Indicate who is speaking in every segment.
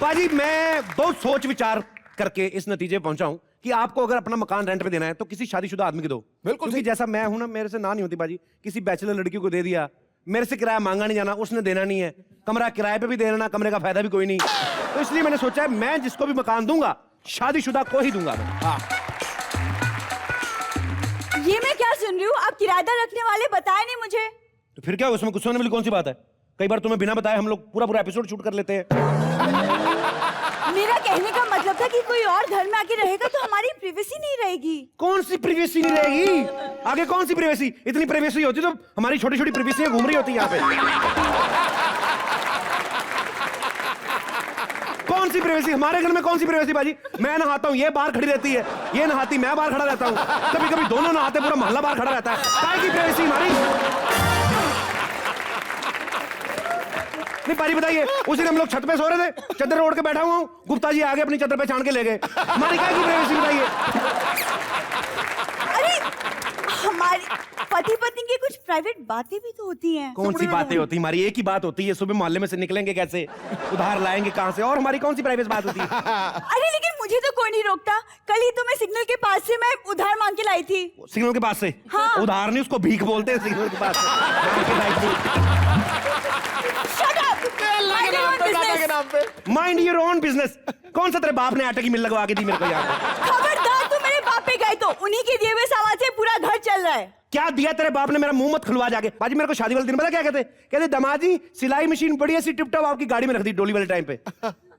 Speaker 1: बाजी मैं बहुत सोच विचार करके इस नतीजे पहुंचा हूं कि आपको अगर अपना मकान रेंट पे देना है तो किसी शादीशुदा आदमी को दो।
Speaker 2: बिल्कुल,
Speaker 1: क्योंकि जैसा मैं हूं ना, मेरे से ना नहीं होती बाजी। किसी बैचलर लड़की को दे दिया, मेरे से किराया मांगा नहीं जाना, उसने देना नहीं है, कमरा किराए पे भी दे लेना, कमरे का फायदा भी कोई नहीं। तो इसलिए मैंने सोचा है मैं जिसको भी मकान दूंगा शादीशुदा को ही दूंगा।
Speaker 3: ये मैं क्या सुन रही हूँ? आप किराएदार रखने वाले बताए नहीं मुझे।
Speaker 1: तो फिर क्या उसमें गुस्सा होने वाली कौन सी बात है? कई बार तुम्हें बिना बताए हम लोग पूरा एपिसोड शूट कर लेते हैं।
Speaker 3: मेरा कहने का मतलब था कि कोई और घर में आके रहेगा तो हमारी प्राइवेसी नहीं रहेगी।
Speaker 1: कौन सी प्राइवेसी नहीं रहेगी? आगे कौन सी प्राइवेसी? इतनी प्राइवेसी होती तो हमारी छोटी छोटी प्राइवेसियां घूम रही होती यहाँ पे। कौन सी प्राइवेसी? हमारे घर में कौन सी प्राइवेसी बाजी? मैं नहाता हूँ, ये बाहर खड़ी रहती है, ये नहाती, मैं बाहर खड़ा रहता हूँ, कभी कभी दोनों नहाते, पूरा मोहल्ला बाहर खड़ा रहता है। काय की प्राइवेसी हमारी? नहीं पारी बताइए, उस दिन हम लोग छत पे सो रहे थे, चद्दर ओढ़ के बैठा हुआ हूँ, गुप्ता जी आगे अपनी चद्दर पे छान के ले गए। हमारी काय की प्राइवेसी बताइए?
Speaker 3: अरे हमारी पति पत्नी की कुछ प्राइवेट बातें भी तो होती हैं।
Speaker 1: कौन सी बातें होती? हमारी एक ही बात होती है, सुबह मोहल्ले में से निकलेंगे कैसे, उधार लाएंगे कहाँ से, और हमारी कौन सी प्राइवेट बात होती है?
Speaker 3: अरे लेकिन मुझे तो कोई नहीं रोकता। कल ही तो मैं सिग्नल के पास से मैं उधार मांग के लाई थी।
Speaker 1: सिग्नल के पास से?
Speaker 3: हाँ।
Speaker 1: उधार नहीं, उसको भीख बोलते हैं। सिग्नल के पास से माइंड योर ओन बिजनेस। कौन सा तेरे बाप ने आटे की मिल लगवा के दी मेरे को यार?
Speaker 3: खबरदार, तू मेरे बाप पे गए तो उन्हीं के दिए हुए सामान से पूरा घर चल रहा है।
Speaker 1: क्या दिया तेरे बाप ने? मेरा मुंह मत खुलवा जाके। बाजी मेरे को शादी वाले दिन पता क्या कहते दामाद जी सिलाई मशीन बढ़िया सी टिप टॉप आपकी गाड़ी में रख दी डोली वाले टाइम पे।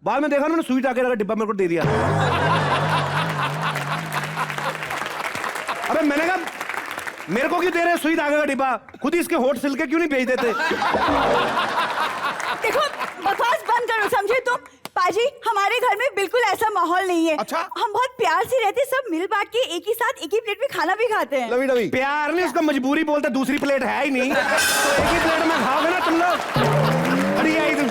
Speaker 1: बाद में देखा ना, सुई टाके लगा डिब्बा मेरे को दे दिया। अबे मैंने कहा मेरे को क्यों दे रहे सुई धागे का डिब्बा? खुद ही इसके होठ सिल के क्यों नहीं भेज देते?
Speaker 3: देखो बकवास बंद करो, समझे तुम? पाजी हमारे घर में बिल्कुल ऐसा माहौल नहीं है।
Speaker 2: अच्छा?
Speaker 3: हम बहुत प्यार से रहते, सब मिल बांट के एक ही साथ एक ही प्लेट में खाना भी खाते हैं।
Speaker 2: लवी लवी
Speaker 1: प्यार नहीं, उसका मजबूरी बोलते, दूसरी प्लेट है ही नहीं, तो एक ही प्लेट में खाओगे ना तुम लोग। अरे आई तुम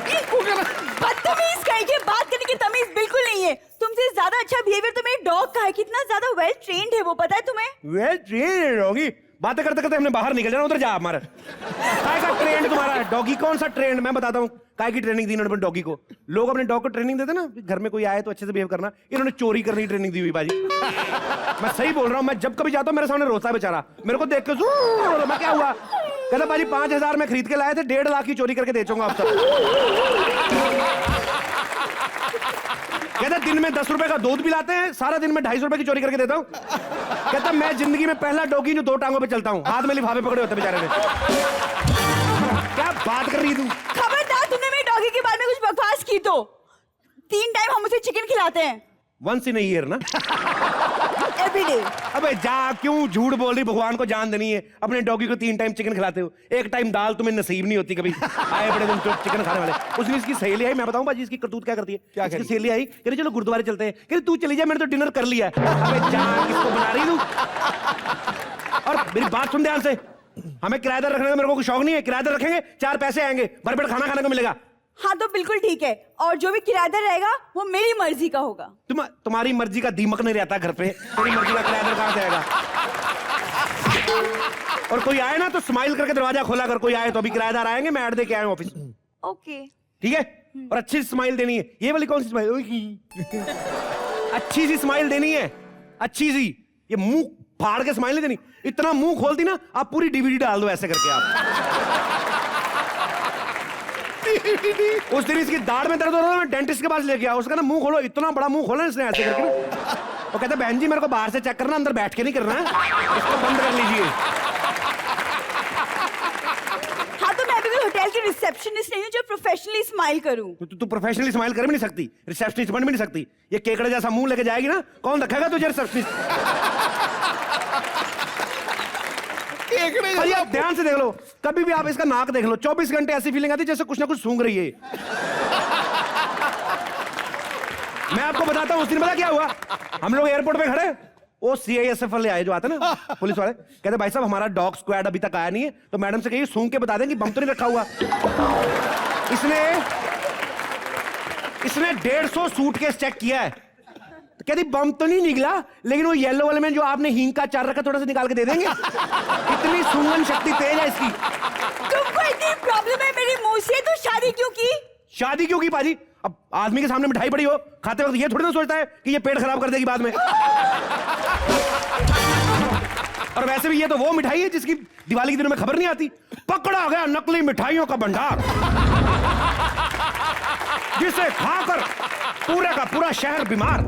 Speaker 3: बदतमीज कहीं के, बात करने की तमीज बिल्कुल नहीं है। तुमसे ज्यादा अच्छा बिहेवियर तो मेरे डॉग का है। कितना ज्यादा वेल ट्रेन्ड है वो, पता है तुम्हें?
Speaker 1: वेल ट्रेन्ड होगी। बातें करते करते हमने बाहर निकल जाना, उधर जा हमारा। काय का ट्रेंड तुम्हारा? डॉगी कौन सा ट्रेंड? मैं बताता हूँ काय की ट्रेनिंग दी इन्होंने डॉगी को। लोग अपने डॉग को ट्रेनिंग देते ना, घर में कोई आए तो अच्छे से बिहेव करना, इन्होंने चोरी करने की ट्रेनिंग दी हुई बाजी। मैं सही बोल रहा हूँ, मैं जब कभी जाता हूँ मेरे सामने रोता है बेचारा, मेरे को देख के मैं क्या हुआ? कहता बाजी 5,000 में खरीद के लाए थे, 1.5 लाख की चोरी करके बेचूंगा अब तक। कहता दिन में 10 रुपए का दूध भी लाते हैं, सारा दिन में 250 रुपए की चोरी करके देता हूँ। कहता मैं जिंदगी में पहला डॉगी जो 2 टांगों पे चलता हूँ, हाथ में लिफाफे पकड़े होते बेचारे ने। क्या बात कर रही तू?
Speaker 3: खबरदार, तुमने मेरे डॉगी के बारे में कुछ बकवास की तो 3 टाइम हम उसे चिकन खिलाते हैं।
Speaker 1: वंस इन अ ईयर ना?
Speaker 3: एवरीडे।
Speaker 1: अबे जा, क्यों झूठ बोल रही? भगवान को जान देनी है। अपने डॉगी को 3 टाइम चिकन खिलाते हो, 1 टाइम दाल तुम्हें नसीब नहीं होती कभी। आए बड़े तुम चिकन खाने वाले। उस दिन इसकी सहेली आई, मैं बताऊं बाजी इसकी करतूत क्या करती है?
Speaker 2: क्या
Speaker 1: इसकी सहेली आई, कह रही चलो गुरुद्वारे चलते हैं। कह रही तू चली जा, मैंने तो डिनर कर लिया है। अबे जा, किसको बना रही तू? और मेरी बात सुन ध्यान से, हमें किराएदार रखने का मेरे को कोई शौक नहीं है। किराएदार रखेंगे 4 पैसे आएंगे, भरपेट खाना खाने को मिलेगा।
Speaker 3: हाँ तो बिल्कुल ठीक है, और जो भी किराएदार रहेगा वो मेरी मर्जी का होगा।
Speaker 1: तुम्हारी मर्जी का दीमक नहीं रहता घर पे, तेरी मर्जी का किराएदार कहां से आएगा? और कोई आए ना तो स्माइल करके दरवाजा खोला कर। कोई आए तो अभी किराएदार आएंगे, मैं ऐड दे के आया हूं ऑफिस।
Speaker 3: ओके
Speaker 1: ठीक है? और अच्छी स्माइल देनी है। ये वाली कौन सी स्माइल? अच्छी सी स्माइल देनी है, अच्छी सी। ये मुंह फाड़ के स्माइल नहीं देनी। इतना मुंह खोलती ना, आप पूरी डीवीडी डाल दो ऐसे करके आप। उस दिन इसकी दाढ़ में दर्द हो रहा था, मैं डेंटिस्ट के पास लेके आया। उसका ना मुंह खोलो, इतना बड़ा मुंह खोला इसने ऐसे करके। वो कहता बहन जी मेरे को बाहर से चेक करना, अंदर बैठ के नहीं करना है, इसको बंद कर लीजिए।
Speaker 3: हाँ तो मैं भी कोई होटल की रिसेप्शनिस्ट नहीं हूँ जो प्रोफेशनली स्माइल करूँ।
Speaker 1: तू प्रोफेशनली स्माइल कर भी नहीं सकती, रिसेप्शनिस्ट बन भी नहीं सकती। ये केकड़े जैसा मुंह लेके जाएगी ना, कौन रखेगा तुझे रिसेप्शनिस्ट? अरे आप ध्यान से देख लो, कभी भी आप इसका नाक देख लो, 24 घंटे ऐसी फीलिंग आती है जैसे कुछ ना कुछ सूंघ रही है। मैं आपको बताता हूं उस दिन पता क्या हुआ? हम लोग एयरपोर्ट पे खड़े, वो CISF वाले आए जो आते ना, पुलिस वाले। कहते भाई साहब हमारा डॉग स्क्वाड अभी तक आया नहीं है, तो मैडम से कहिए सूंघ के बता दें कि बम तो नहीं रखा हुआ। इसने 150 सूटकेस चेक किया है। कहती बम तो नहीं निकला, लेकिन वो येलो वाले में जो आपने हींग का अचार रखा थोड़ा सा निकाल के दे देंगे? इतनी सूंघन शक्ति तेज है इसकी।
Speaker 3: तुमको इतनी प्रॉब्लम है मेरी मुंह से, तो शादी क्यों की?
Speaker 1: शादी क्यों की पाजी? अब आदमी के सामने मिठाई पड़ी हो, खाते वक्त ये थोड़ी ना सोचता है कि ये पेट खराब कर देगी बाद में। और वैसे भी ये तो वो मिठाई है जिसकी दिवाली के दिनों में खबर नहीं आती। पकड़ा गया नकली मिठाइयों का भंडार, जिसे खाकर पूरा का पूरा शहर बीमार।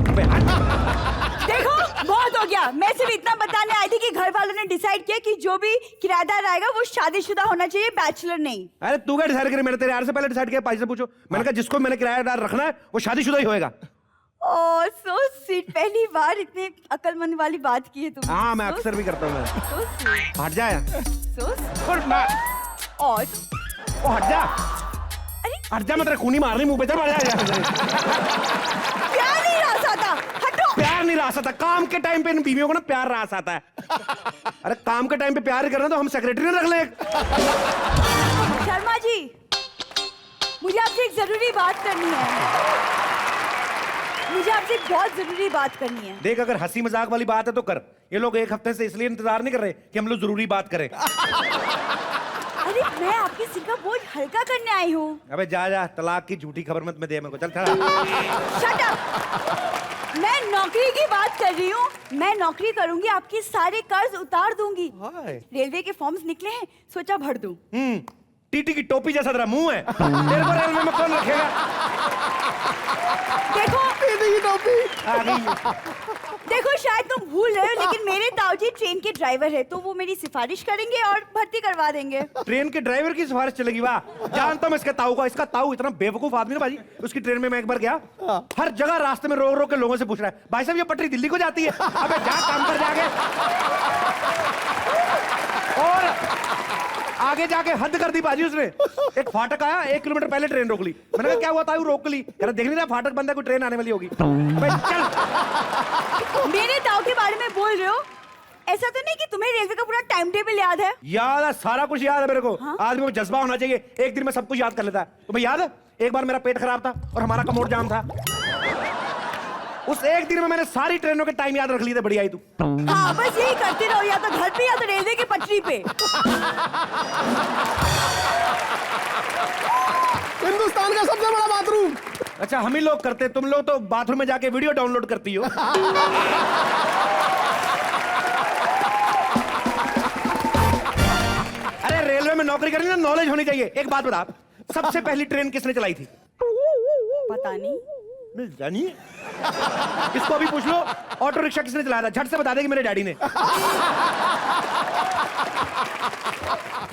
Speaker 3: देखो बहुत हो गया। मैं सिर्फ इतना बताने आई थी कि घर वालों ने डिसाइड किया कि जो भी किराएदार आएगा वो शादीशुदा होना चाहिए, बैचलर नहीं।
Speaker 1: अरे तू क्या डिसाइड करे? मैंने तेरे यार से पहले डिसाइड किया, पाजी से पूछो। मैंने कहा जिसको मैंने किराएदार रखना है वो शादीशुदा ही होएगा।
Speaker 3: ओह सो स्वीट, पहली बार इतने अक्लमंद वाली बात की है तुमने।
Speaker 1: हाँ मैं अक्सर भी करता हूँ।
Speaker 3: सो स्वीट,
Speaker 1: हट जा यार।
Speaker 3: सो
Speaker 1: और मैं
Speaker 3: और
Speaker 1: ओ हट जा,
Speaker 3: अरे
Speaker 1: हट जा, मैं तेरे खूनी मारनी मुंह पे। चल बढ़ जा।
Speaker 3: प्यार नहीं रास आता, हटो।
Speaker 1: प्यार नहीं रास आता। काम के टाइम पे इन बीवियों को ना प्यार रास आता है। अरे काम के टाइम पे प्यार ही करना तो हम सेक्रेटरी रख ले।
Speaker 3: शर्मा जी, मुझे आपसे एक जरूरी बात करनी है। मुझे आपसे एक बहुत जरूरी बात करनी है।
Speaker 1: देख अगर हंसी मजाक वाली बात है तो कर। ये लोग एक हफ्ते से इसलिए इंतजार नहीं कर रहे कि हम लोग जरूरी बात करें।
Speaker 3: अरे मैं आपके सिर का बोझ हल्का करने आई हूँ।
Speaker 1: अबे जा जा, तलाक की झूठी खबर मत में दे मेरे को। चल खड़ा।
Speaker 3: Shut up! मैं नौकरी की बात कर रही हूँ। मैं नौकरी करूंगी, आपके सारे कर्ज उतार दूंगी। रेलवे के फॉर्म्स निकले हैं, सोचा भर दूं।
Speaker 1: टीटी की टोपी जैसा तेरा मुंह है। तेरे को रेलवे में कौन रखेगा?
Speaker 3: देखो
Speaker 2: टीटी की टोपी
Speaker 1: आ गई।
Speaker 3: देखो शायद तुम भूल रहे हो, लेकिन मेरे ताऊजी ट्रेन के ड्राइवर है, तो वो मेरी सिफारिश करेंगे और भर्ती करवा देंगे।
Speaker 1: ट्रेन के ड्राइवर की सिफारिश चलेगी? वाह, जानता हूँ मैं इसके ताऊ का। इसका ताऊ इतना बेवकूफ आदमी ना भाजी। उसकी ट्रेन में मैं एक बार गया, हर जगह रास्ते में रो रो के लोगों से पूछ रहा है, भाई साहब ये पटरी दिल्ली को जाती है? अबे जा काम पर जाके। और आगे जाके हद कर दी बाजी उसने। एक फाटक आया, 1 किलोमीटर पहले ट्रेन रोक ली। मैंने कहा क्या हुआ ताऊ? रोक ली। कह रहा देख नहीं रहा फाटक बंद है, कोई ट्रेन आने वाली होगी। भाई चल।
Speaker 3: मेरे ताऊ के बारे में बोल रहे हो? ऐसा तो नहीं कि तुम्हें रेलवे का पूरा टाइम टेबल याद है?
Speaker 1: याद है, सारा कुछ याद है मेरे को।
Speaker 3: हाँ?
Speaker 1: आदमी को जज्बा होना चाहिए, एक दिन में सब कुछ याद कर लेता है। तुम्हें याद है एक बार मेरा पेट खराब था और हमारा कमोड जाम था। उस एक दिन में मैंने सारी ट्रेनों के टाइम याद रख लिए थे। बढ़िया ही तू।
Speaker 3: हाँ बस यही करते रहो, या तो घर पे या तो रेलवे की पटरी पे।
Speaker 2: हिंदुस्तान का सबसे बड़ा बाथरूम।
Speaker 1: अच्छा हम ही लोग करते, तुम लोग तो बाथरूम में जाके वीडियो डाउनलोड करती हो। अरे रेलवे में नौकरी करनी ना, नॉलेज होनी चाहिए। एक बात बता, सबसे पहली ट्रेन किसने चलाई थी?
Speaker 3: पता नहीं।
Speaker 1: जानिए, इसको अभी पूछ लो ऑटो रिक्शा किसने चलाया था, झट से बता देगी मेरे डैडी ने।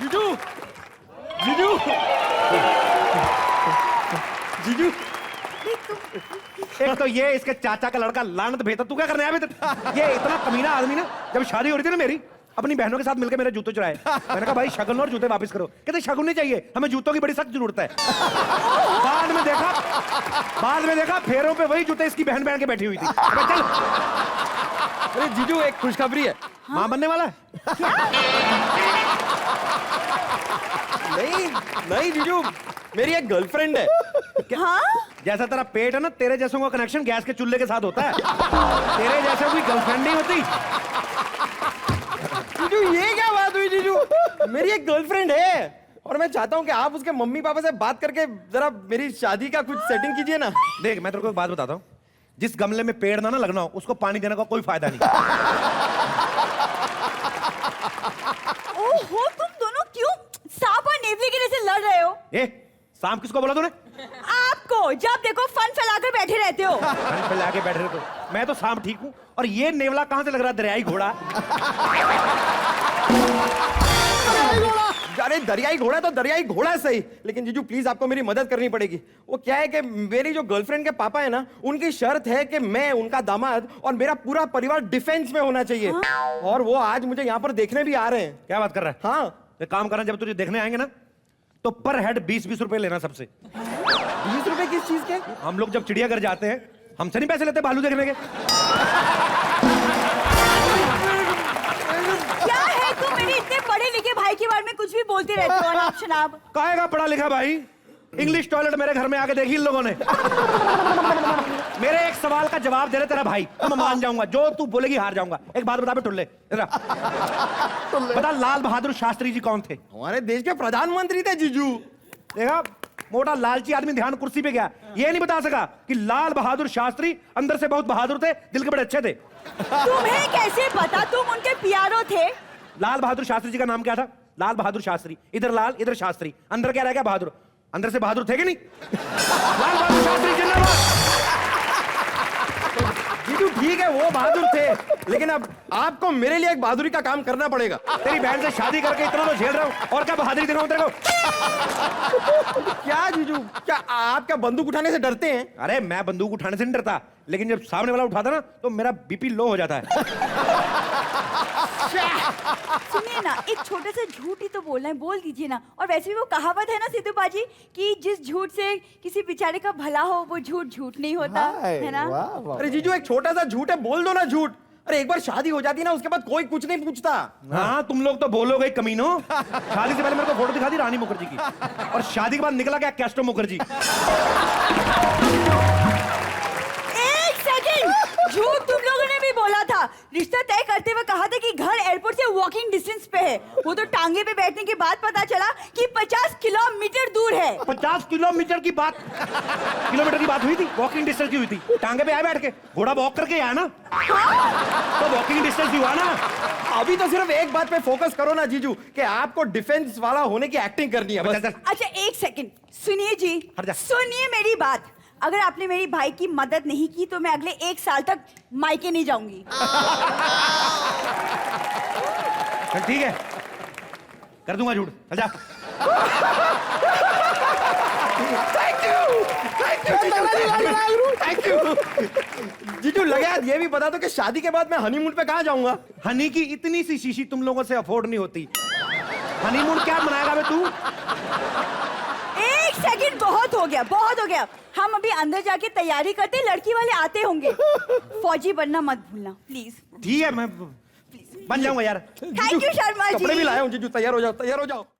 Speaker 1: जीजू जीजू जीजू। एक तो ये इसके चाचा का लड़का लानत भेजता। तू क्या करने आया? ये इतना कमीना आदमी ना, जब शादी हो रही थी ना मेरी, अपनी बहनों के साथ मिलकर मेरे जूते चुराए। मैंने कहा भाई शगुन और जूते वापस करो। कहते शगुन नहीं चाहिए, हमें जूतों की बड़ी सख्त जरूरत है। बाद में देखा फेरों पे वही जूते इसकी बहन पहन के बैठी हुई थी। अबे चल।
Speaker 2: अरे जीजू एक खुशखबरी है।
Speaker 1: मां बनने वाला है?
Speaker 2: नहीं नहीं जीजू, मेरी एक गर्लफ्रेंड है।
Speaker 3: हाँ?
Speaker 1: जैसा तेरा पेट है ना, तेरे जैसों का कनेक्शन गैस के चूल्हे के साथ होता है। तेरे जैसे कोई गर्लफ्रेंड नहीं होती।
Speaker 2: जीजू ये क्या बात हुई जीजू? मेरी एक गर्लफ्रेंड है और मैं चाहता हूँ कि आप उसके मम्मी पापा से बात करके जरा मेरी शादी का कुछ सेटिंग कीजिए ना।
Speaker 1: देख मैं तेरे को एक बात बताता हूँ, जिस गमले में पेड़ ना लगना हो उसको पानी देने का कोई फायदा नहीं।
Speaker 3: ओहो, तुम दोनों क्यों सांप और नेवले की जैसे लड़ रहे हो?
Speaker 1: ए सांप किसको बोला तूने?
Speaker 3: आपको, जब देखो फन फैलाकर बैठे रहते हो।
Speaker 1: फन फैला के बैठे रहे तो मैं तो सांप ठीक हूँ, और ये नेवला कहाँ से लग रहा है? दरियाई घोड़ा।
Speaker 2: अरे दरियाई घोड़ा तो दरियाई घोड़ा सही, लेकिन जीजू प्लीज आपको मेरी मदद करनी पड़ेगी। वो क्या है कि मेरी जो गर्लफ्रेंड के पापा है ना, उनकी शर्त है कि मैं उनका दामाद और मेरा पूरा परिवार डिफेंस में होना चाहिए। और वो आज मुझे यहाँ पर देखने भी आ रहे हैं।
Speaker 1: क्या बात कर रहा है?
Speaker 2: हाँ।
Speaker 1: एक काम करना, जब तुझे देखने आएंगे ना तो पर हेड 20-20 रुपए लेना सबसे।
Speaker 2: 20 रुपए किस चीज के?
Speaker 1: हम लोग जब चिड़ियाघर जाते हैं हमसे नहीं पैसे लेते भालू देखने के।
Speaker 3: क्या है तुम मेरे इतने पढ़े लिखे भाई के बारे में कुछ भी बोलते रहते हो अनाप शनाप।
Speaker 1: काहेगा पढ़ा लिखा भाई? इंग्लिश टॉयलेट मेरे घर में आके देखी इन लोगों ने। मेरे एक सवाल का जवाब दे रहे तेरा भाई, मैं मान जाऊंगा, जो तू बोलेगी हार जाऊंगा। एक बात बता बे टुल्ले, बता लाल बहादुर शास्त्री जी कौन थे?
Speaker 2: हमारे देश के प्रधानमंत्री थे जीजू।
Speaker 1: देखा मोटा लालची आदमी ध्यान कुर्सी पे गया, ये नहीं बता सका कि लाल बहादुर शास्त्री अंदर से बहुत बहादुर थे, दिल के बड़े अच्छे थे।
Speaker 3: तुम्हें कैसे पता? तुम उनके पियारो थे।
Speaker 1: लाल बहादुर शास्त्री जी का नाम क्या था? लाल बहादुर शास्त्री। इधर लाल इधर शास्त्री, अंदर क्या रह गया? बहादुर। अंदर से बहादुर थे कि नहीं? लाल बहादुर शास्त्री जिंदाबाद।
Speaker 2: जीजू ठीक है वो बहादुर थे, लेकिन अब आपको मेरे लिए एक बहादुरी का काम करना पड़ेगा।
Speaker 1: तेरी बहन से शादी करके इतना तो झेल रहा हूं, और क्या बहादुरी दिखाऊं तेरे को?
Speaker 2: क्या जीजू, क्या आप क्या बंदूक उठाने से डरते हैं?
Speaker 1: अरे मैं बंदूक उठाने से नहीं डरता, लेकिन जब सामने वाला उठाता ना तो मेरा बीपी लो हो जाता है।
Speaker 3: सुनिए ना, एक छोटे से झूठ ही तो बोलना है, बोल दीजिए ना। और वैसे भी वो कहावत है ना सिद्धू बाजी कि जिस झूठ से किसी बेचारे का भला हो वो झूठ झूठ नहीं होता, है ना?
Speaker 2: अरे जीजू एक छोटा सा झूठ है, बोल दो ना झूठ। अरे एक बार शादी हो जाती ना, उसके बाद कोई कुछ नहीं पूछता।
Speaker 1: हाँ तुम लोग तो बोलोगे कमीनो। शादी से पहले मेरे को फोटो दिखा दी रानी मुखर्जी की, और शादी के बाद निकला क्या कैस्ट्रो मुखर्जी।
Speaker 3: एक सेकंड, झूठ तुम लोगों ने भी बोला था। रिश्ता तय करते हुए कहा था कि घर एयरपोर्ट से वॉकिंग डिस्टेंस पे है। वो तो टांगे पे बैठने के बाद पता चला कि 50 किलोमीटर दूर है।
Speaker 1: 50 किलोमीटर की बात, किलोमीटर की बात हुई थी, वॉकिंग डिस्टेंस की हुई थी। टांगे पे आया बैठ के, घोड़ा वॉक करके आया ना, तो वॉकिंग डिस्टेंस ही हुआ ना।
Speaker 2: अभी तो सिर्फ एक बात पे फोकस करो ना जीजू, कि आपको डिफेंस वाला होने की एक्टिंग करनी है बस।
Speaker 3: अच्छा एक सेकंड सुनिए जी,
Speaker 1: हट जा।
Speaker 3: सुनिए मेरी बात। अगर आपने मेरी भाई की मदद नहीं की तो मैं अगले 1 साल तक मायके नहीं जाऊंगी।
Speaker 1: चल ठीक है, कर दूंगा झूठ, चल जा।
Speaker 2: थैंक यू जीजू। लगा ये भी बता दो कि शादी के बाद मैं हनीमून पे कहाँ जाऊंगा?
Speaker 1: हनी की इतनी सी शीशी तुम लोगों से अफोर्ड नहीं होती। हनीमून क्या मनाएगा बे तू?
Speaker 3: एक सेकंड, बहुत हो गया, बहुत हो गया। हम अभी अंदर जाके तैयारी करते, लड़की वाले आते होंगे। फौजी बनना मत भूलना प्लीज।
Speaker 1: ठीक है मैं बन जाऊंगा यार।
Speaker 3: Thank you Sharma ji.
Speaker 2: कपड़े भी लाया हूँ जीजू, तैयार हो जाओ, तैयार हो जाओ।